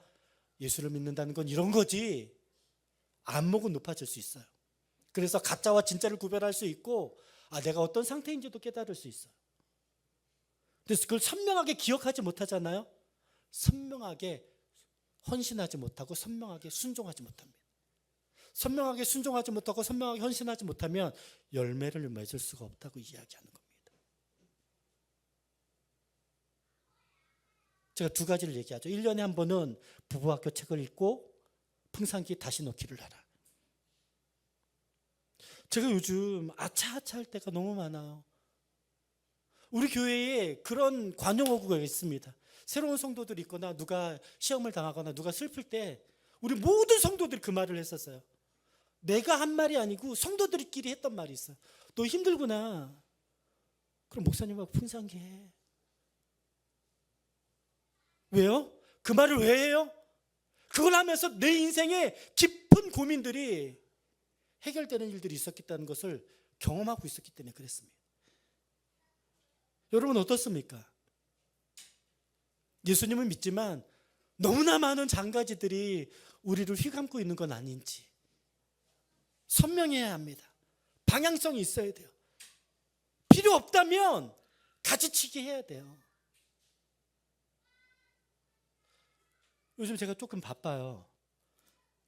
예수를 믿는다는 건 이런 거지. 안목은 높아질 수 있어요. 그래서 가짜와 진짜를 구별할 수 있고, 아, 내가 어떤 상태인지도 깨달을 수 있어요. 그래서 그걸 선명하게 기억하지 못하잖아요. 선명하게 헌신하지 못하고 선명하게 순종하지 못합니다. 선명하게 순종하지 못하고 선명하게 헌신하지 못하면 열매를 맺을 수가 없다고 이야기하는 겁니다. 제가 2가지를 얘기하죠. 1년에 한 번은 부부학교 책을 읽고 풍산기 다시 놓기를 하라. 제가 요즘 아차아차 할 때가 너무 많아요. 우리 교회에 그런 관용어구가 있습니다. 새로운 성도들이 있거나 누가 시험을 당하거나 누가 슬플 때 우리 모든 성도들이 그 말을 했었어요. 내가 한 말이 아니고 성도들끼리 했던 말이 있어요. 너 힘들구나. 그럼 목사님하고 풍산기 해. 왜요? 그 말을 왜 해요? 그걸 하면서 내 인생의 깊은 고민들이 해결되는 일들이 있었다는 것을 경험하고 있었기 때문에 그랬습니다. 여러분 어떻습니까? 예수님을 믿지만 너무나 많은 장가지들이 우리를 휘감고 있는 건 아닌지 선명해야 합니다. 방향성이 있어야 돼요. 필요 없다면 가지치기 해야 돼요. 요즘 제가 조금 바빠요.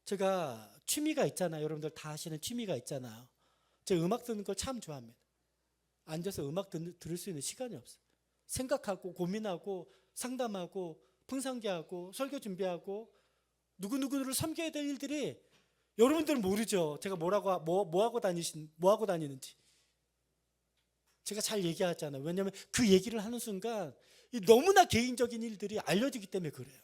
제가 취미가 있잖아요. 여러분들 다 하시는 취미가 있잖아요. 제가 음악 듣는 걸 참 좋아합니다. 앉아서 음악 들을 수 있는 시간이 없어요. 생각하고 고민하고 상담하고 풍상기하고 설교 준비하고 누구누구를 섬겨야 될 일들이 여러분들은 모르죠. 제가 뭐 하고 다니는지. 제가 잘 얘기하잖아요. 왜냐하면 그 얘기를 하는 순간 너무나 개인적인 일들이 알려지기 때문에 그래요.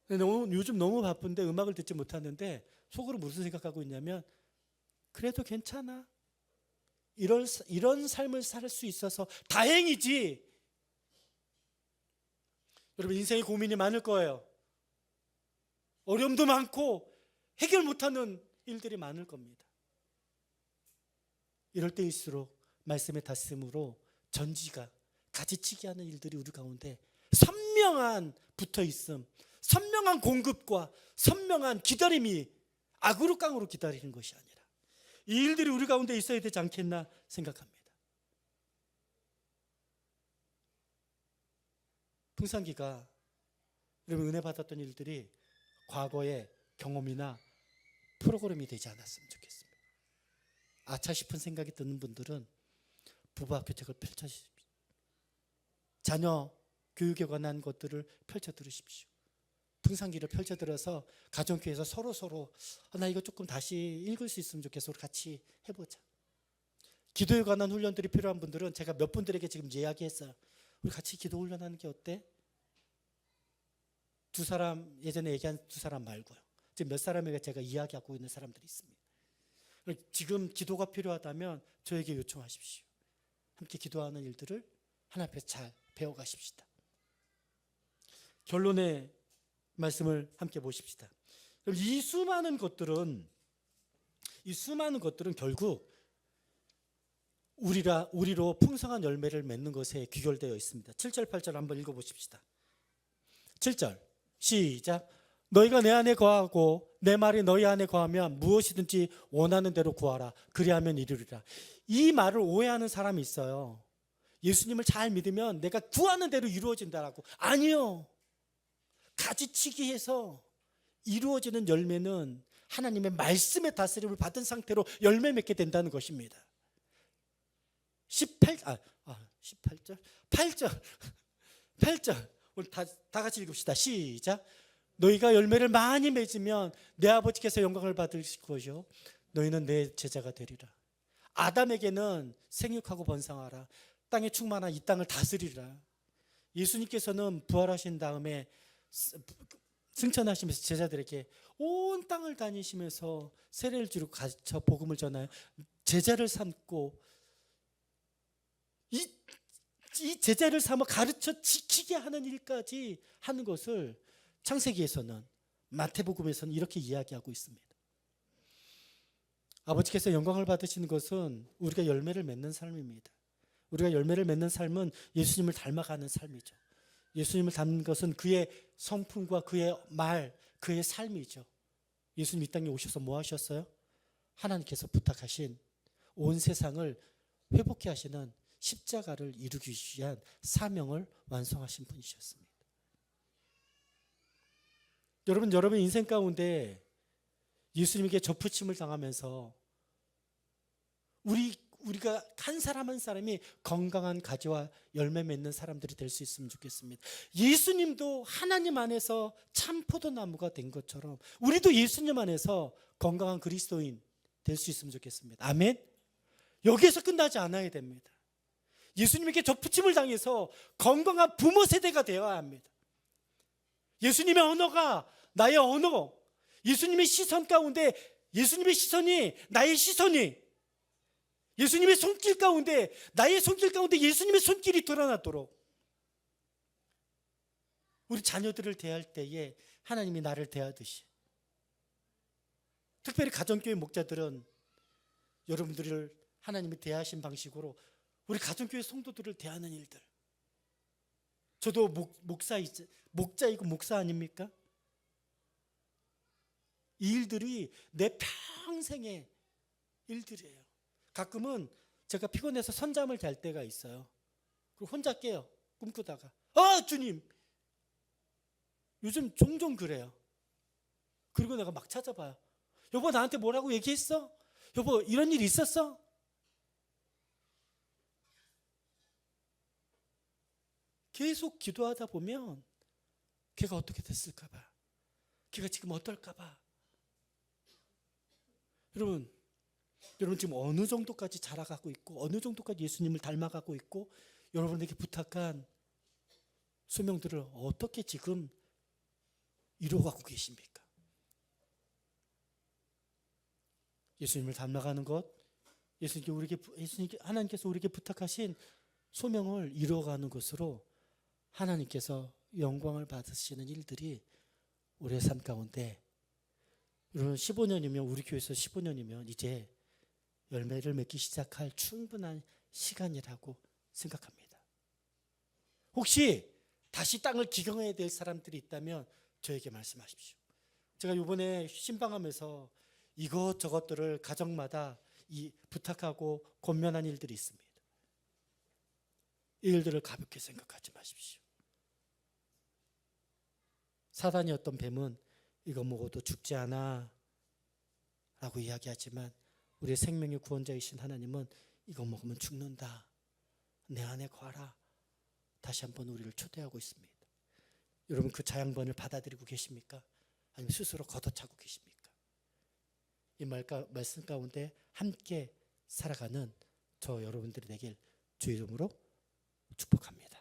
요즘 너무 바쁜데 음악을 듣지 못하는데 속으로 무슨 생각하고 있냐면 그래도 괜찮아. 이런 삶을 살 수 있어서 다행이지. 여러분 인생에 고민이 많을 거예요. 어려움도 많고 해결 못하는 일들이 많을 겁니다. 이럴 때일수록 말씀의 다스림으로 전지가 가지치기 하는 일들이 우리 가운데 선명한 붙어있음, 선명한 공급과 선명한 기다림이 악으로 깡으로 기다리는 것이 아니라 이 일들이 우리 가운데 있어야 되지 않겠나 생각합니다. 풍산기가 여러분 은혜 받았던 일들이 과거의 경험이나 프로그램이 되지 않았으면 좋겠습니다. 아차 싶은 생각이 드는 분들은 부부학교 책을 펼쳐주십시오. 자녀 교육에 관한 것들을 펼쳐 들으십시오. 풍산기를 펼쳐 들어서 가정교회에서 서로 나 이거 조금 다시 읽을 수 있으면 좋겠어. 우리 같이 해보자. 기도에 관한 훈련들이 필요한 분들은 제가 몇 분들에게 지금 이야기했어요. 우리 같이 기도 훈련하는 게 어때? 2사람 예전에 얘기한 2사람 말고요. 지금 몇 사람에게 제가 이야기하고 있는 사람들이 있습니다. 지금 기도가 필요하다면 저에게 요청하십시오. 함께 기도하는 일들을 하나님 앞에서 잘 배워가십시다. 결론의 말씀을 함께 보십시다. 이 수많은 것들은 결국 우리로 풍성한 열매를 맺는 것에 귀결되어 있습니다. 7절 8절 한번 읽어보십시다. 7절 시작. 너희가 내 안에 거하고 내 말이 너희 안에 거하면 무엇이든지 원하는 대로 구하라. 그리하면 이루리라. 이 말을 오해하는 사람이 있어요. 예수님을 잘 믿으면 내가 구하는 대로 이루어진다라고. 아니요. 가지치기해서 이루어지는 열매는 하나님의 말씀의 다스림을 받은 상태로 열매 맺게 된다는 것입니다. 18절 8절 우리 다 같이 읽읍시다. 시작. 너희가 열매를 많이 맺으면 내 아버지께서 영광을 받으실 것이요 너희는 내 제자가 되리라. 아담에게는 생육하고 번성하라. 땅에 충만한 이 땅을 다스리라. 예수님께서는 부활하신 다음에 승천하시면서 제자들에게 온 땅을 다니시면서 세례를 주고 가르쳐 복음을 전하여 제자를 삼고 이 제자를 삼아 가르쳐 지키게 하는 일까지 하는 것을 창세기에서는, 마태복음에서는 이렇게 이야기하고 있습니다. 아버지께서 영광을 받으시는 것은 우리가 열매를 맺는 삶입니다. 우리가 열매를 맺는 삶은 예수님을 닮아가는 삶이죠. 예수님을 닮는 것은 그의 성품과 그의 말, 그의 삶이죠. 예수님 이 땅에 오셔서 뭐 하셨어요? 하나님께서 부탁하신 온 세상을 회복케 하시는 십자가를 이루기 위한 사명을 완성하신 분이셨습니다. 여러분 인생 가운데 예수님에게 접붙임을 당하면서 우리가 한 사람 한 사람이 건강한 가지와 열매 맺는 사람들이 될 수 있으면 좋겠습니다. 예수님도 하나님 안에서 참 포도나무가 된 것처럼 우리도 예수님 안에서 건강한 그리스도인 될 수 있으면 좋겠습니다. 아멘. 여기에서 끝나지 않아야 됩니다. 예수님에게 접붙임을 당해서 건강한 부모 세대가 되어야 합니다. 예수님의 언어가 나의 언어, 예수님의 시선 가운데 예수님의 시선이 나의 시선이, 예수님의 손길 가운데 나의 손길 가운데 예수님의 손길이 드러나도록 우리 자녀들을 대할 때에 하나님이 나를 대하듯이, 특별히 가정교회 목자들은 여러분들을 하나님이 대하신 방식으로 우리 가정교회 성도들을 대하는 일들, 저도 목자이고 목사 아닙니까? 이 일들이 내 평생의 일들이에요. 가끔은 제가 피곤해서 선잠을 잘 때가 있어요. 그리고 혼자 깨요. 꿈꾸다가 주님, 요즘 종종 그래요. 그리고 내가 막 찾아봐요. 여보, 나한테 뭐라고 얘기했어? 여보, 이런 일 있었어? 계속 기도하다 보면 걔가 어떻게 됐을까 봐, 걔가 지금 어떨까 봐. 여러분 지금 어느 정도까지 자라가고 있고 어느 정도까지 예수님을 닮아가고 있고 여러분에게 부탁한 소명들을 어떻게 지금 이루어가고 계십니까? 예수님을 닮아가는 것, 하나님께서 우리에게 부탁하신 소명을 이루어가는 것으로 하나님께서 영광을 받으시는 일들이 우리의 삶 가운데, 여러분 15년이면, 우리 교회에서 15년이면 이제 열매를 맺기 시작할 충분한 시간이라고 생각합니다. 혹시 다시 땅을 기경해야 될 사람들이 있다면 저에게 말씀하십시오. 제가 이번에 신방하면서 이것저것들을 가정마다 부탁하고 권면한 일들이 있습니다. 이 일들을 가볍게 생각하지 마십시오. 사단이었던 뱀은 이거 먹어도 죽지 않아 라고 이야기하지만 우리의 생명의 구원자이신 하나님은 이거 먹으면 죽는다, 내 안에 거하라, 다시 한번 우리를 초대하고 있습니다. 여러분 그 자양분을 받아들이고 계십니까? 아니면 스스로 걷어차고 계십니까? 이 말씀 가운데 함께 살아가는 저 여러분들이 되길 주의 이름으로 축복합니다.